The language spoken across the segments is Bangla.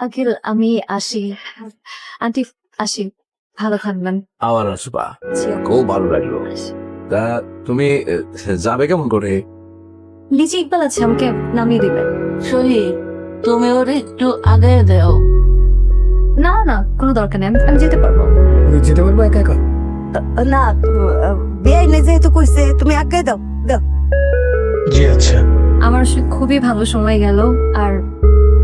আঙ্কেল আমি আসি, আন্টি আসি, ভালো থাকবেন। আবার আসবা, খুব ভালো লাগলো। তা তুমি যাবে কেমন করে? নিচে ইকবাল আছে, আমাকে নামিয়ে দিবেন। শহীদ, তুমি ওর একটু আগে দাও। না না কোনো দরকার নেই, আমি যেতে পারবো। যেতে পারবো একা একা? না বেআইনে যেহেতু কইছে তুমি আগে দাও দাও। জি আচ্ছা। আমার আসলে খুবই ভালো সময় গেল, আর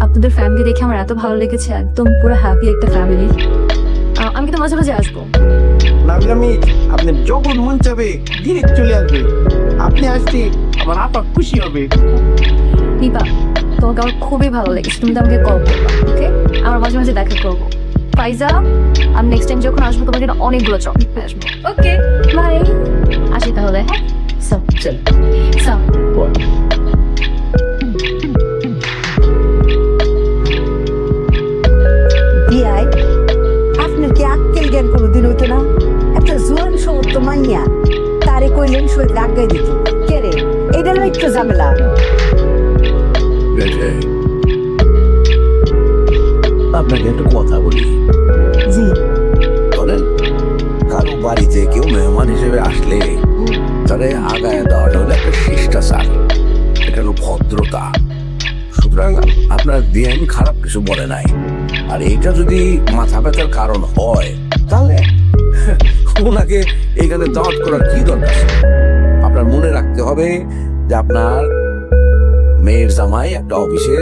আপনাদের ফ্যামিলি দেখে আমার এত ভালো লেগেছে, একদম পুরো হ্যাপি একটা ফ্যামিলি। আমি তো মাঝে মাঝে আসবো। আমি আপনি যখন মন চাবে ডিরেক্ট চলে আসবে। আপনি আসতে আমার আপা খুশি হবে। দীপা, তোমাকে আমার খুবই ভালো লেগেছে, তুমি তো আমাকে কল করবা, ওকে? আমার মাঝে মাঝে দেখা করবো। ফাইজা, আমি নেক্সট টাইম যখন আসবো তোমার জন্য অনেকগুলো চকলেট নিয়ে আসবো। ওকে বাই, আসি তাহলে। হ্যাঁ সব চল সব। বিয়াই আপনার কি আক্কেল জ্ঞান কোনোদিন হইতো না? একটা জোয়ান সমস্ত মাইয়া তারে কইলেন শরীর আগাই দিত কে রে? এটা হলো একটু ঝামেলা। আপনাকে একটা কথা বলি। জি বলেন, কারো বাড়িতে কেউ মেহমান হিসেবে আসলে তারে আগায় দেওয়াটা হলো একটা শিষ্টাচার, এটা হলো ভদ্রতা। সুতরাং আপনার বিআইন খারাপ কিছু বলে নাই, আর এটা যদি মাথা ব্যথার কারণ হয় তাহলে ওনাকে এখানে দাওয়াত করার কি দরকার ছিল? আপনার মনে রাখতে হবে যে আপনার মেয়ের জামাই একটা অফিসে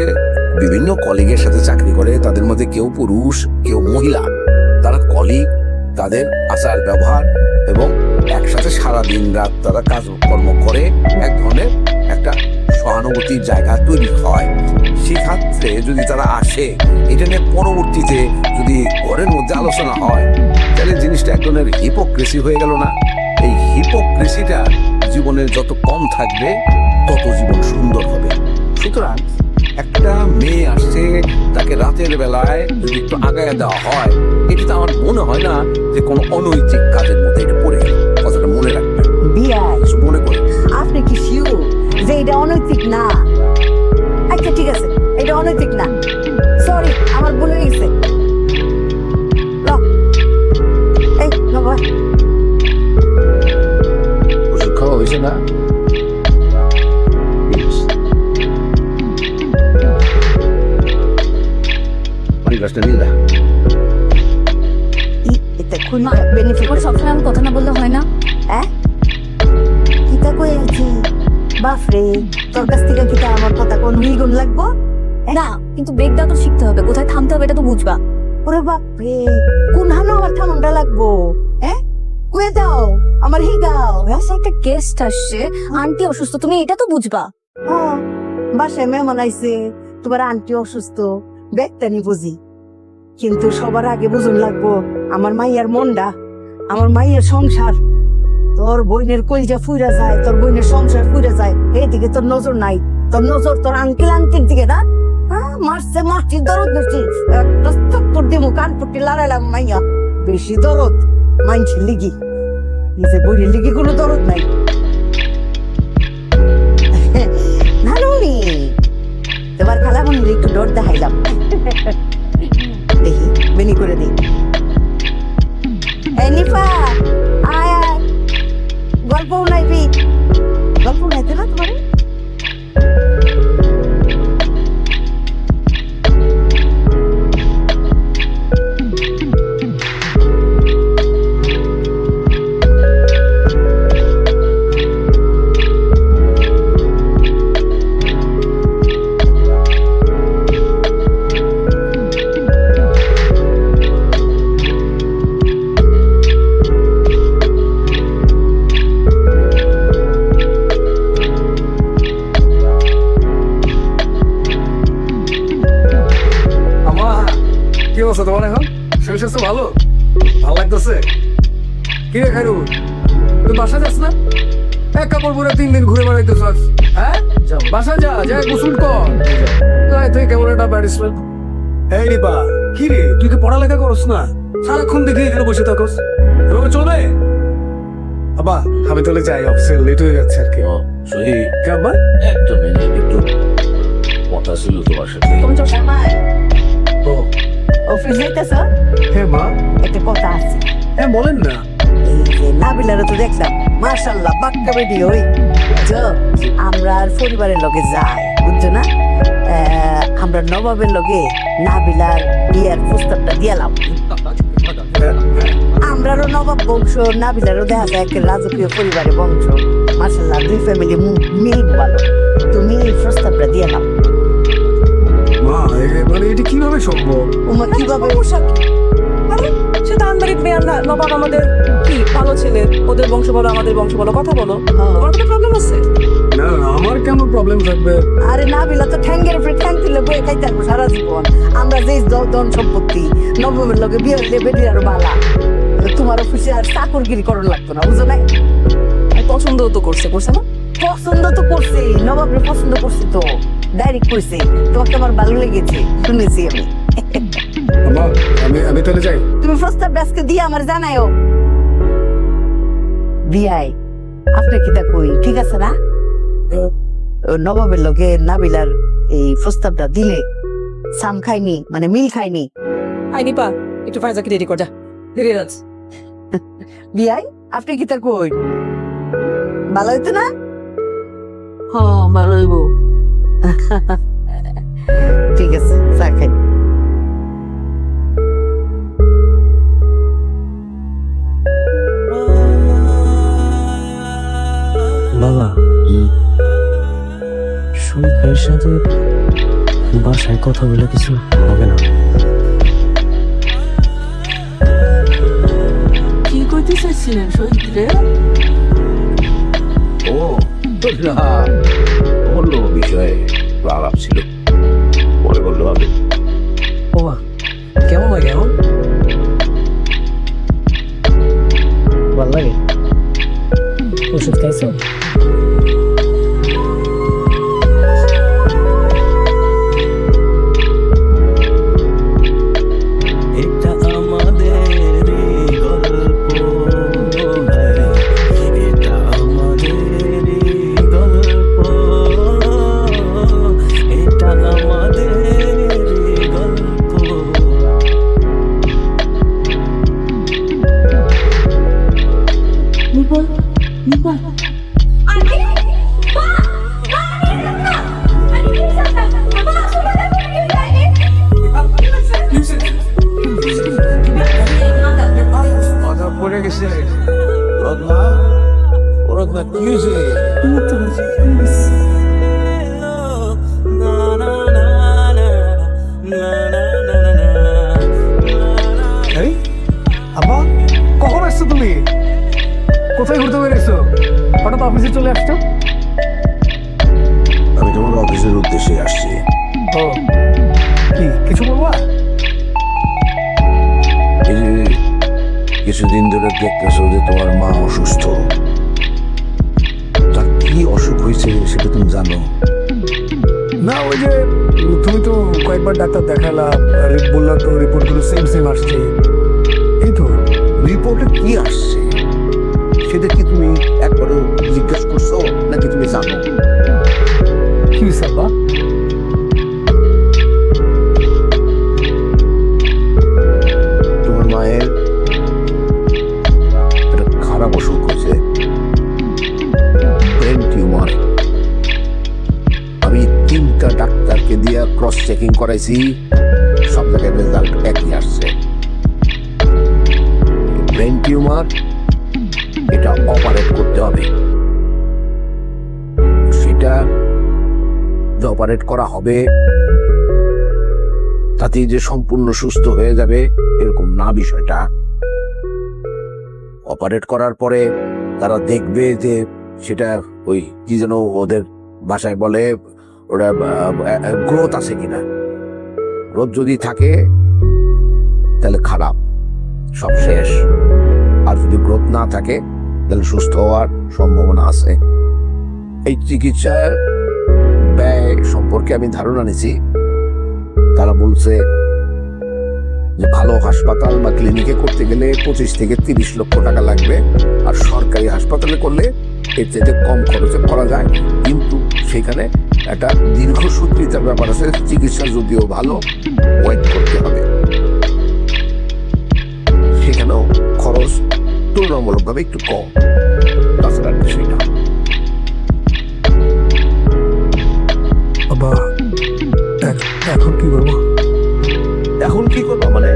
বিভিন্ন কলিগের সাথে চাকরি করে, তাদের মধ্যে কেউ পুরুষ কেউ মহিলা, তারা কলিগ, তাদের আচার ব্যবহার এবং একসাথে সারা দিন রাত তারা কাজকর্ম করে এক ধরনের একটা সহানুভূতির জায়গা তৈরি হয়। সেক্ষেত্রে যদি তারা আসে, এটা নিয়ে পরবর্তীতে যদি ঘরের মধ্যে আলোচনা হয়, তাহলে জিনিসটা এক ধরনের হিপোক্রেসি হয়ে গেল না? এই হিপোক্রেসিটা জীবনের যত কম থাকবে তত জীবন সুন্দর হবে। সুতরাং একটা মেয়ে আসছে, তাকে রাতের বেলায় যদি একটু আগায় দেওয়া হয়, এটা আমার মনে হয় না যে কোনো অনৈতিক কাজের মধ্যে এটা পড়ে গেল। কথাটা মনে রাখবেন। বিয়াই কিছু মনে করে আপনি কি শিওর যে এটা অনৈতিক না? আচ্ছা ঠিক আছে, এটা অনৈতিক না, সরি আমার ভুল হয়ে গেছে। এই বাবা ওষুধ খাওয়া হয়েছে না? গাছটা নিয়ে যা। এটা কোন বেনিফিট? তোমার সবসময় আমি কথা না বললে হয় না? হ্যাঁ কিতা কই আছি বাপরে, তোর কাছ থেকে কিতা আমার কথা কোন গুণ লাগবো? না কিন্তু ব্রেক দাও তো শিখতে হবে, কোথায় থামতে হবে এটা তো বুঝবা। ওরে বাপরে, কোন হানো আমার থামনটা লাগবো? হ্যাঁ কয়ে দাও আমার হিগাও। বাসায় একটা গেস্ট আসছে, আন্টি অসুস্থ, তুমি এটা তো বুঝবা। হ্যাঁ বাসায় মেহমান আইছে, তোমার আন্টি অসুস্থ, ব্যাগটানি বুঝি, কিন্তু সবার আগে বুঝুন লাগবো আমার মাইয়ার মনটা, আমার মাইয়ার সংসার। তোর বোনের কইজা ফুইরা যায়, তোর বোনের সংসার ফুইরা যায়, এইদিকে তোর নজর নাই। তোর নজর তোর আঙ্কেল আন্টির দিকে না। মারছে মাটির দরদ বেশি, একটা চপ্পর দিমু কান পট্টি লড়াইলাম। মাইয়া বেশি দরদ মাইনছির লিগি, নিজের বোনের লিগি কোনো দরদ নাই। নানুনি তোমার খালা মনে একটু ডর দেখাইলাম, দেখি বেনি করে দিই। নিফা আয় আয়, গল্প উনাইবি? গল্প উনাইতে না তোমার? কি অবস্থা তোমার এখন? শরীর স্বাস্থ্য ভালো? ভালো লাগতেছে? কি রে খাইরু, তুই বাসা যাস না? এক কাপড় পরে 3 দিন ঘুরে বেড়াইতেছ। হ্যাঁ বাসা যা, যা গোসল কর। তুই কেমন একটা ব্যারিসমেন্ট। এই রিপা, কি রে তুই কি পড়ালেখা করস না? সারাক্ষণ দেখে এখানে বসে থাকস, এভাবে চলবে? আবা আমি তাহলে যাই, অফিসে লেট হয়ে যাচ্ছে আর কি। সহি কে আব্বা? একটা মিনিট, একটু কথা ছিল তোমার সাথে। তুমি তো ও তুই যাইতেছ? হ্যাঁ মা, একটা কথা আছে। হ্যাঁ বলেন না। এই যে নাবিলারে তো দেখলাম, মাশাআল্লাহ বাক্কা বেডি ওই। বুঝছো? আমরা আর পরিবারের লগে যাই, বুঝছো না? আমরা নবাবের লগে নাবিলার বিয়ার প্রস্তাবটা দিয়ালাম। আমরারও নবাব বংশ, নাবিলারও দেখা যায় একটা রাজকীয় পরিবারের বংশ। মাশাআল্লাহ দুই ফ্যামিলি মিল ভালো। তুমি এই প্রস্তাবটা দিয়ালাম। মা মানে এটা কিভাবে সম্ভব? ওমা কিভাবে? সেটা আন্তরিক মেয়ে, আমরা নবাব আমাদের কি ভালো ছেলে, ওদের বংশ বলো আমাদের বংশ বলো, কথা বলো। তোমার কোনো প্রবলেম আছে? না না, আমার কেন প্রবলেম থাকবে? আরে নাবিলা তো ঠ্যাঙ্গের উপরে ঠ্যাং তুলে বয়ে খাইতে পারবো সারা জীবন। আমরা যে ধন সম্পত্তি নবমের লগে বিয়ে হইলে বেটির আরো বালা। তোমার অফিসে আর চাকরগিরি করণ লাগতো না, বুঝো না? পছন্দ তো করছে না? পছন্দ তো করছি, নবাবরে পছন্দ করছি তো, ডাইরেক্ট কইছে তোমাকে আমার ভালো লেগেছে, শুনেছি আমি। মা আমি তাহলে যাই। তুমি প্রস্তাব আজকে দিয়ে আমার জানাইও। বিয়াই আপনার কিতা কই, ঠিক আছে না? নবাবের লগে নাবিলার এই প্রস্তাবটা দিলে সাম খাইনি, মানে মিল খাইনি। আই নিপা, একটু ফাইজাকে রেডি কর, যা দেরি যাচ্ছে। বিয়াই আপনি কিতা কই, ভালো হইতো না? হ্যাঁ ভালো হইব। ঠিক আছে, চা খাই। বাবা, শহীদ ভাইয়ের সাথে বাসায় কথা বলে কিছু হবে না? কি করতে চাইছিলেন শহীদ রে? ও না, অন্য বিষয়ে আলাপ ছিল, পরে বললো হবে। ও মা, কেমন লাগে এখন? ভালো লাগে? ওষুধ খাইছো? এটা আমাদের গল্প, এটা আমাদের গল্প, এটা আমাদের গল্প। মাথা পড়ে গেছে। রত্না কি হয়েছে? এই, আব্বা কখন আসছো তুমি? কোথায় ঘুরতে বেরিয়েছো? হঠাৎ অফিসে চলে আসছো? আমি তোমার অফিসের উদ্দেশ্যে আসছি। ও কি কিছু বলবা? এই যে কিছুদিন ধরে দেখতেছো যে তোমার মা অসুস্থ, তার কি অসুখ হয়েছে সেটা তুমি জানো? না ওই যে তুমি তো কয়েকবার ডাক্তার দেখালা, বললা তো রিপোর্টগুলো সেম আসছে, এই তো। রিপোর্টে কি আসছে সেটা কি তুমি একবারও জিজ্ঞাসা করছো নাকি তুমি জানো? কি সাব্বা? তোমার মায়ের একটা খারাপ অসুখ হয়েছে, ব্রেন টিউমার। আমি 3টা ডাক্তারকে দিয়ে ক্রস চেকিং করাইছি, সব জায়গায় রেজাল্ট একই আসছে, ব্রেন টিউমার, এটা অপারেট করতে হবে। সেটা যে অপারেট করা হবে তাতে যে সম্পূর্ণ সুস্থ হয়ে যাবে এরকম না বিষয়টা। অপারেট করার পরে তারা দেখবে যে সেটা ওই কি যেন ওদের ভাষায় বলে, ওরা গ্রোথ আছে কিনা। গ্রোথ যদি থাকে তাহলে খারাপ, সব শেষ। আর যদি গ্রোথ না থাকে তাহলে সুস্থ হওয়ার সম্ভাবনা আছে। এই চিকিৎসার ব্যয় সম্পর্কে আমি ধারণা নিছি। তারা বলছে যে ভালো হাসপাতাল বা ক্লিনিকে করতে গেলে 25 থেকে 30 লক্ষ টাকা লাগবে, আর সরকারি হাসপাতালে করলে এর চাইতে কম খরচে করা যায়। কিন্তু সেখানে একটা দীর্ঘসূত্রিতার ব্যাপার আছে, চিকিৎসা যদিও ভালো, ওয়েট করতে হবে। তুলনামূলক ভাবে একটু কম, তাছাড়া আর কিছুই না। আব্বা এখন কি করবো? এখন কি করবা মানে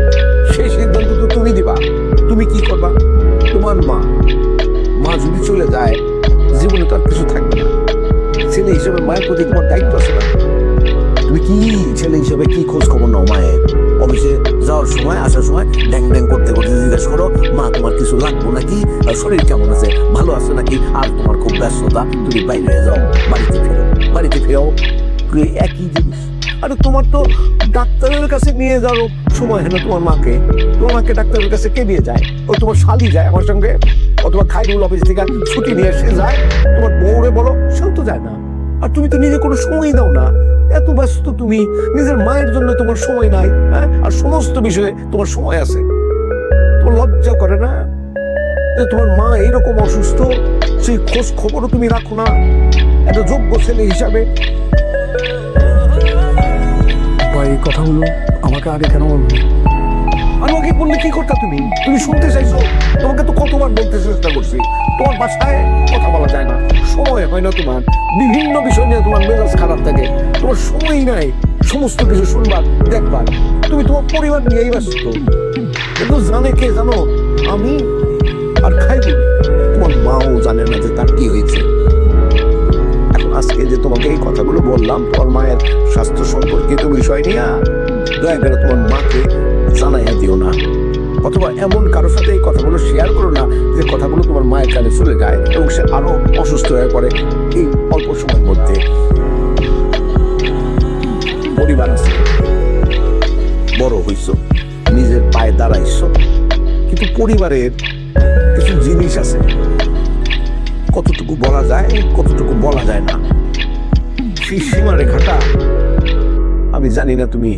সেই সিদ্ধান্ত তো তুমি দিবা। তুমি কি করবা? তোমার মা যদি চলে যায় জীবনে তো আর কিছু থাকবে না। ছেলে হিসেবে মায়ের প্রতি তোমার দায়িত্ব আছে না? তুমি কি ছেলে হিসেবে কি খোঁজ খবর নাও মায়ের? অফিসে যাওয়ার সময় আসার সময় ড্যাং ড্যাং করতে করতে জিজ্ঞাসা করো, মা তোমার কিছু লাগবো নাকি, আর শরীর কেমন আছে, ভালো আছে নাকি? আর তোমার খুব ব্যস্ততা, তুমি বাইরে যাও, বাড়িতে ফেরো একই জিনিস। আরে তোমার তো ডাক্তারের কাছে নিয়ে যাওয়ার সময় হয় না তোমার মাকে। তোমার মাকে ডাক্তারের কাছে কে নিয়ে যায়? ও তোমার শালি যায় আমার সঙ্গে, অথবা খাইরুল অফিস থেকে ছুটি নিয়ে এসে যায়। তোমার বউরে বলো, সেও তো যায় না। আর তুমি তো নিজে কোনো সময় দাও না, এত ব্যস্ত তুমি, নিজের মায়ের জন্য তোমার সময় নাই। হ্যাঁ, আর সমস্ত বিষয়ে তোমার সময় আছে। তোমার লজ্জা করে না যে তোমার মা এইরকম অসুস্থ, সেই খোঁজ খবরও তুমি রাখো না একটা যোগ্য ছেলে হিসাবে? এই কথাগুলো আমাকে আগে কেন বলবো? আমাকে বললে কি করতা তুমি? তুমি শুনতে চাইছো? তোমাকে তো কতবার বলতে চেষ্টা করছি, তোমার বাসায় কথা বলা যায় না, সময় হয় না তোমার, বিভিন্ন বিষয় নিয়ে তোমার মেজাজ খারাপ থাকে, তোমার সময়ই নাই সমস্ত কিছু শুনবার দেখবার। তুমি তোমার পরিবার নিয়েই ব্যস্ত। কিন্তু জানে কে জানো? আমি আর খাইবো। তোমার মাও জানে না যে তার কি হয়েছে। এখন আজকে যে তোমাকে এই কথাগুলো বললাম তোমার মায়ের স্বাস্থ্য সম্পর্কিত বিষয় নিয়ে, দয়া করে তোমার মাকে জানাইয়া দিও না, অথবা এমন কারোর সাথে এই কথাগুলো শেয়ার করো না যে কথাগুলো তোমার মায়ের কানে চলে যায় এবং সে আরো অসুস্থ হয়ে পড়ে এই অল্প সময়ের মধ্যে। পরিবার আছে, বড় হইছ, নিজের পায়ে দাঁড়াইছ, কিন্তু পরিবারের কিছু জিনিস আছে, কতটুকু বলা যায় কতটুকু বলা যায় না, সেই সীমারেখাটা আমি জানি না তুমি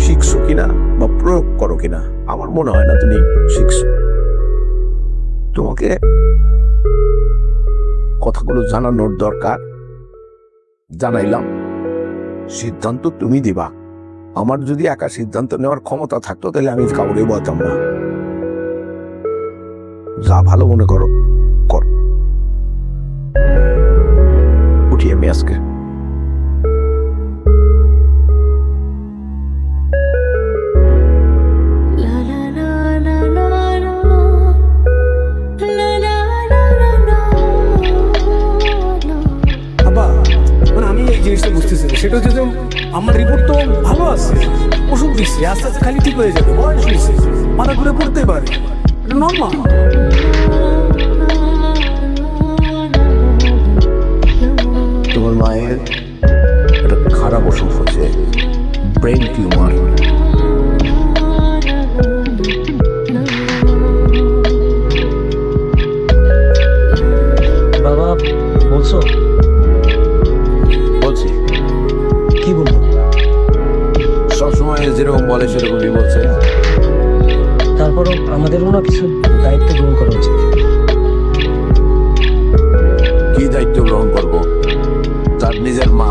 শিখছো কিনা বা প্রয়োগ করো কিনা। আমার মনে হয় না তুমি শিখছো। তোমাকে কথাগুলো জানানোর দরকার, জানাইলাম, সিদ্ধান্ত তুমি দিবা। আমার যদি একা সিদ্ধান্ত নেওয়ার ক্ষমতা থাকতো তাহলে আমি কাউরে বলতাম না। যা ভালো মনে করো কর। উঠি আমি আজকে। আব্বা মানে আমি এই জিনিসটা বুঝতেছি না, সেটা হচ্ছে যে আমার রিপোর্ট তো ভালো আছে, ওষুধ দিচ্ছে, আস্তে আস্তে খালি ঠিক হয়ে যাবে, বয়স হয়েছে, মাথা ঘুরে পড়তে পারে, এটা নর্মাল। তোমার মায়ের একটা খারাপ অসুখ হচ্ছে, ব্রেন টিউমার। বাবা বলছো? বলছি, কি বলবো? সবসময় যেরকম বলে সেরকমই বলছে। তারপরও আমাদেরও না কিছু দায়িত্ব গ্রহণ করা উচিত। কি দায়িত্ব গ্রহণ করব? তার নিজের মা,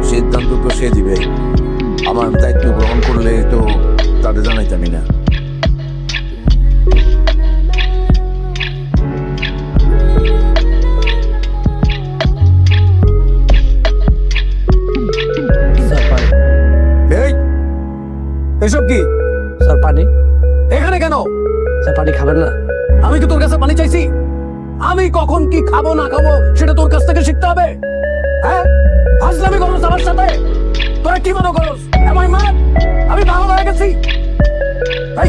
সিদ্ধান্ত তো সে দিবে। আমার দায়িত্ব গ্রহণ করলে তো তাদের জানাইতামই না। স্যার পানি। এই এসব কি? স্যার পানি। এখানে কেন? স্যার পানি খাবেন না? আমি কি তোর কাছে পানি চাইছি? আমি কখন কি খাবো না খাবো সেটা তোর কাছ থেকে শিখতে হবে। হ্যাঁ, ফাজলামি করছ আমার সাথে? তোরা কি মনে করস আমি পাগল হয়ে গেছি? এই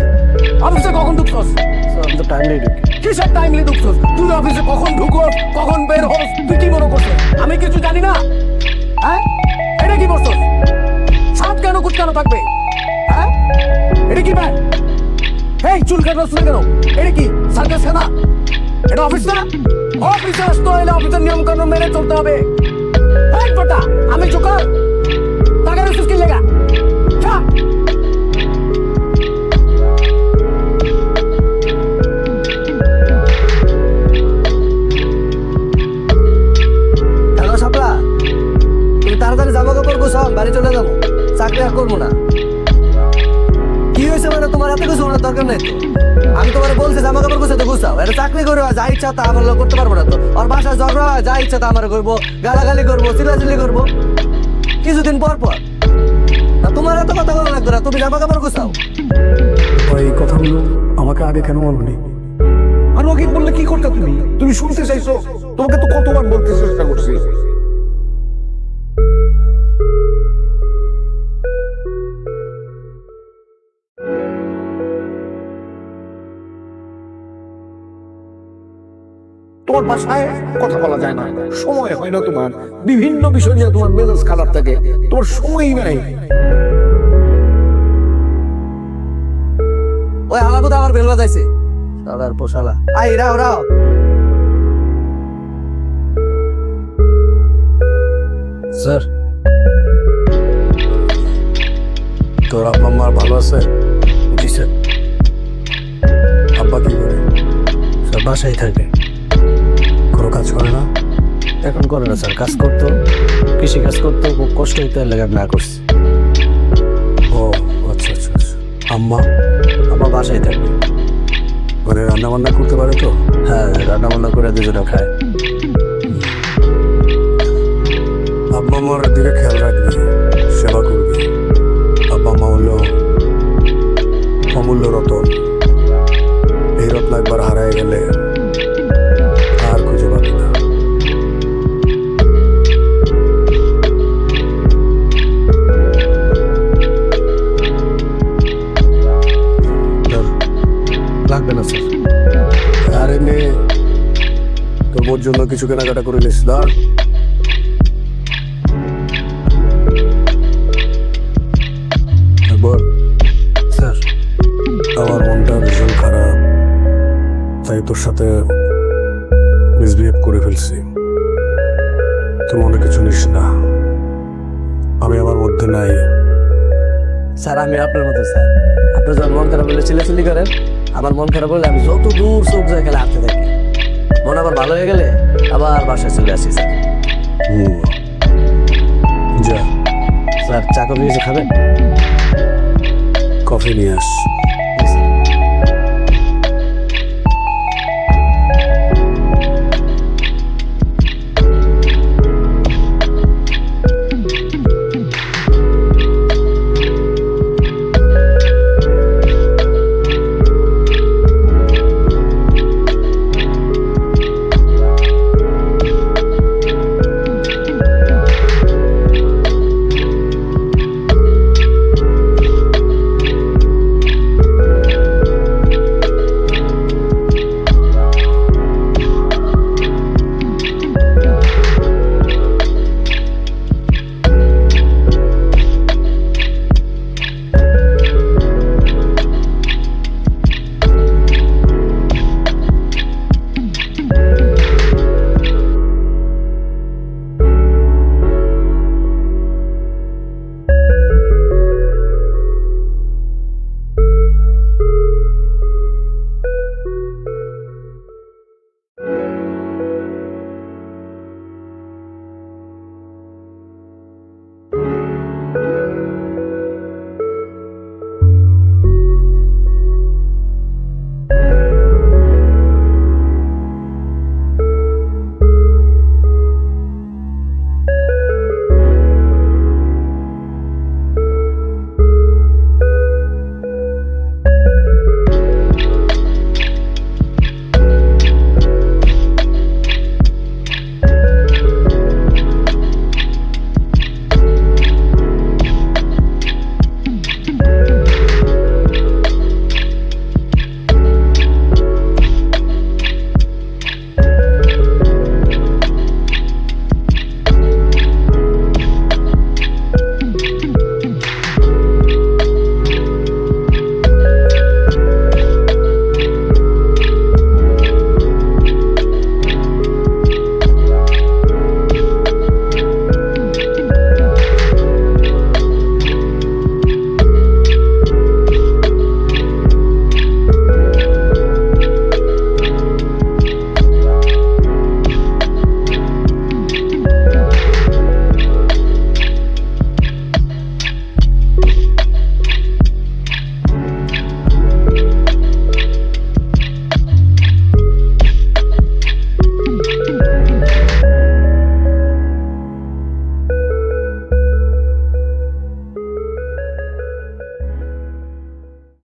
অফিসে কখন ঢুকছস? স্যার আমি তো টাইমলি ঢুকি। কিসের টাইমলি ঢুকছস? তুই অফিসে কখন ঢুকস, কখন বের হস, তুই কি মনে করছিস আমি কিছু জানি না? হ্যাঁ, এটা কি করছস? সাত কেন কুচকানো থাকবে? হ্যাঁ, এটা কি ভাই? এই চুল কাটছস না কেন? এটা কি সার্কাস না? এটা অফিস না? অফিসে আসতে হলে অফিসের নিয়ম কানুন মেনে চলতে হবে। এই বেটা, আমি জোকার? টাকা রসিস কি লেগা? যা। হ্যালো সাপলা, তুমি তাড়াতাড়ি জামা কাপড় গোছাও, বাড়ি চলে যাবো, চাকরি আর করবো না। কি হয়েছে মানে তোমার এত কিছু ওনার দরকার নেই তো। আমি তোমার বলছি জামা কাপড় গুছাতে গুছাও, এটা চাকরি করবো, যা ইচ্ছা তা আমার লোক করতে পারবো না তো। আর বাসায় ঝগড়া হয়, যা ইচ্ছা তা আমার করবো, গালাগালি করবো, চিল্লাচিল্লি করবো কিছুদিন পর পর। না তোমার এত কথা বলা লাগতো না, তুমি জামা কাপড় গুছাও। ভাই এই কথাগুলো আমাকে আগে কেন বলনি? আর ওকে বললে কি করতে তুমি? তুমি শুনতে চাইছো? তোমাকে তো কতবার বলতে চেষ্টা করছি। তোমার বাসায় কথা বলা যায় না, সময় হয় না তোমার, বিভিন্ন বিষয় নিয়ে তোমার মেজাজ খারাপ থাকে, তোমার সময়ই নাই। ওই আমার বোধ আমার বেল বাজাইছে, সালার পোশালা। আই রাও রাও। স্যার, তোর আব্বা মা ভালো আছে? জি স্যার। আব্বা কি করে? স্যার বাসায় থাকে, কোনো কাজ করে না? এখন করে না স্যার, কাজ করতো, কৃষি কাজ করতো, খুব কষ্ট হইতে লেগে না করছে। ও আচ্ছা আচ্ছা আচ্ছা। আম্মা? আমার বাসায় থাকে। ঘরে রান্না বান্না করতে পারে তো? হ্যাঁ, রান্না বান্না করে দুজনে খায়। আব্বা মার দিকে খেয়াল রাখবি, সেবা করবি। আব্বা মা হলো অমূল্য রতন, এই রত্ন একবার হারায় গেলে আর খুঁজে পাবি না। লাগবে না স্যার। আর এমনি তোর বোর জন্য কিছু কেনাকাটা করে নিস। দাঁড়, একবার স্যার আমার মনটা ভীষণ খারাপ, তাই তোর সাথে মিসবিহেভ করে ফেলছি। তুই মনে কিছু নিস না, আমি আমার মধ্যে নাই। স্যার আমি আপনার মতো স্যার, আপনি যখন মন খারাপ হলে চিল্লাচিল্লি করেন, আমার মন খারাপ হলে আমি যত দূর চোখ যায় খেলে হাঁটতে থাকি। মন আবার ভালো হয়ে গেলে আবার বাসায় চলে আসি স্যার। যা স্যার চা কফি কিছু খাবেন? কফি নিয়ে আস।